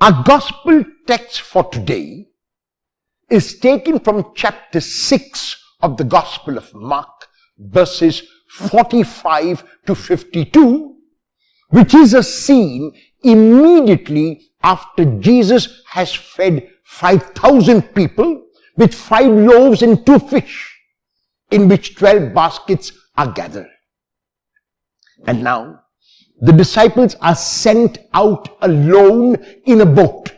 Our gospel text for today is taken from chapter 6 of the Gospel of Mark, verses 45 to 52, which is a scene immediately after Jesus has fed 5,000 people with 5 loaves and 2 fish, in which 12 baskets are gathered. And now, the disciples are sent out alone in a boat.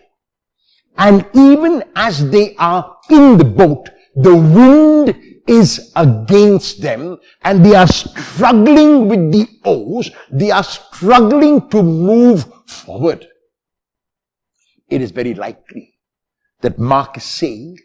And even as they are in the boat, the wind is against them and they are struggling with the oars. They are struggling to move forward. It is very likely that Mark is saying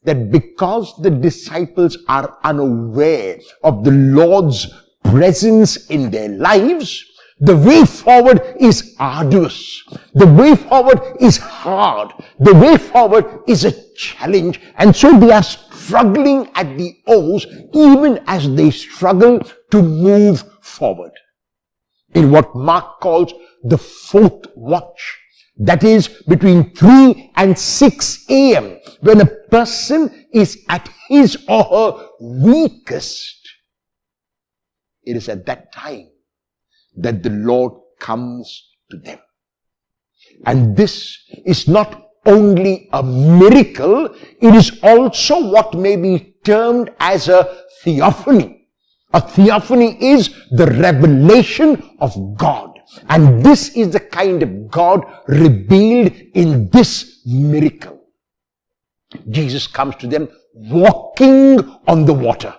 that because the disciples are unaware of the Lord's presence in their lives, the way forward is arduous. The way forward is hard. The way forward is a challenge. And so they are struggling at the oars even as they struggle to move forward. In what Mark calls the 4th watch, that is between 3 and 6 a.m., when a person is at his or her weakest, it is at that time that the Lord comes to them. And this is not only a miracle, it is also what may be termed as a theophany. A theophany is the revelation of God. And this is the kind of God revealed in this miracle. Jesus comes to them walking on the water.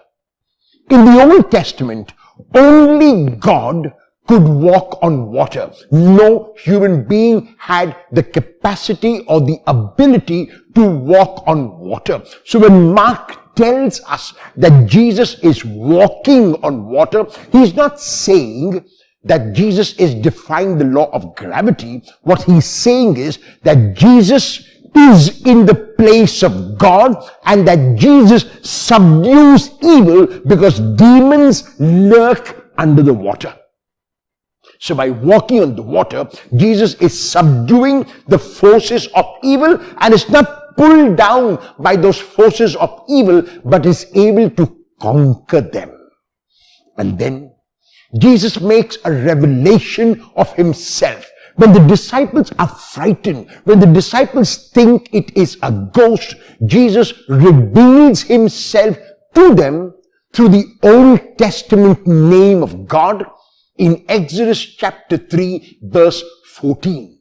In the Old Testament, only God could walk on water. No human being had the capacity or the ability to walk on water. So when Mark tells us that Jesus is walking on water, he's not saying that Jesus is defying the law of gravity. What he's saying is that Jesus is in the place of God and that Jesus subdues evil because demons lurk under the water. So by walking on the water, Jesus is subduing the forces of evil and is not pulled down by those forces of evil, but is able to conquer them. And then Jesus makes a revelation of himself. When the disciples are frightened, when the disciples think it is a ghost, Jesus reveals himself to them through the Old Testament name of God in Exodus chapter 3 verse 14.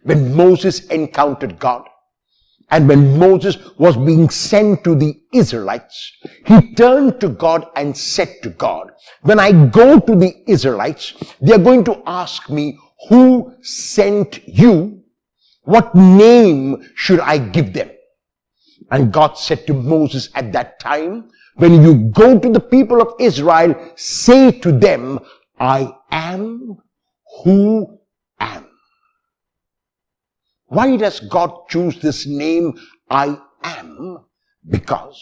When Moses encountered God and when Moses was being sent to the Israelites, he turned to God and said to God, when I go to the Israelites, they are going to ask me, who sent you? What name should I give them? And God said to Moses at that time, when you go to the people of Israel, say to them, I am who am. Why does God choose this name, I am? Because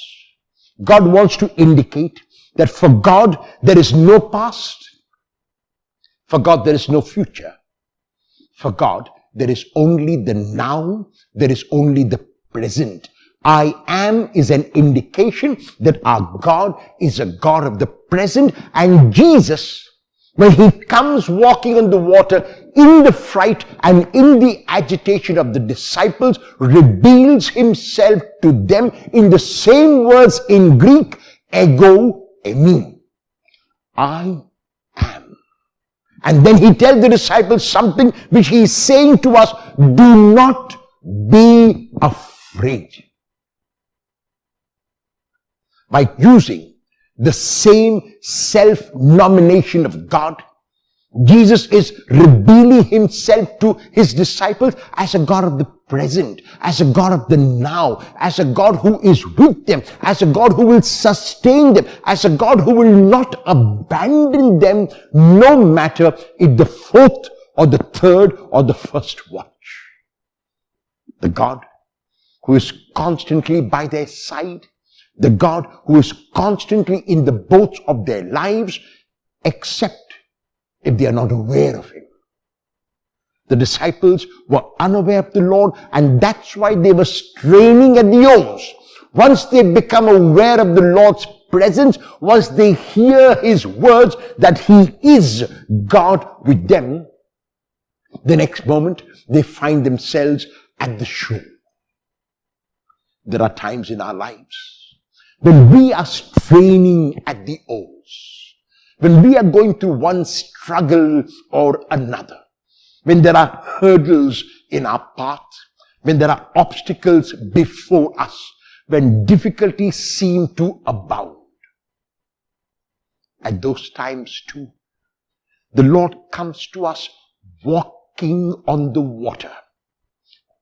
God wants to indicate that for God there is no past. For God there is no future. For God there is only the now, there is only the present. I am is an indication that our God is a God of the present, and Jesus, when he comes walking on the water in the fright and in the agitation of the disciples, reveals himself to them in the same words in Greek, ego eimi. I am. And then he tells the disciples something which he is saying to us, do not be afraid. By using the same self-nomination of God, Jesus is revealing himself to his disciples as a God of the present, as a God of the now, as a God who is with them, as a God who will sustain them, as a God who will not abandon them, no matter if the 4th or the 3rd or the 1st watch. The God who is constantly by their side, the God who is constantly in the boats of their lives, except if they are not aware of him. The disciples were unaware of the Lord, and that's why they were straining at the oars. Once they become aware of the Lord's presence, once they hear His words that He is God with them, the next moment they find themselves at the shore. There are times in our lives when we are straining at the oars, when we are going through one struggle or another, when there are hurdles in our path, when there are obstacles before us, when difficulties seem to abound. At those times too, the Lord comes to us walking on the water,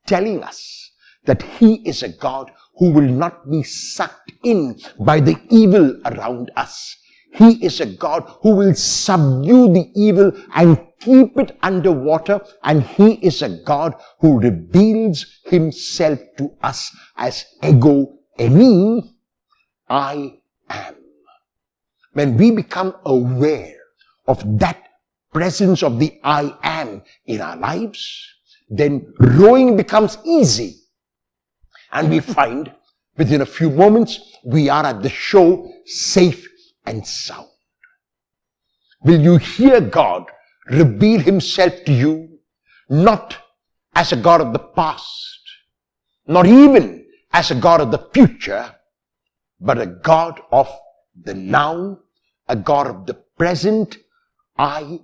telling us that He is a God who will not be sucked in by the evil around us. He is a God who will subdue the evil and keep it underwater, and He is a God who reveals Himself to us as Ego Eimi, I am. When we become aware of that presence of the I am in our lives, then rowing becomes easy. And we find within a few moments we are at the shore, safe and sound. Will you hear God reveal Himself to you, not as a God of the past, not even as a God of the future, but a God of the now, a God of the present, I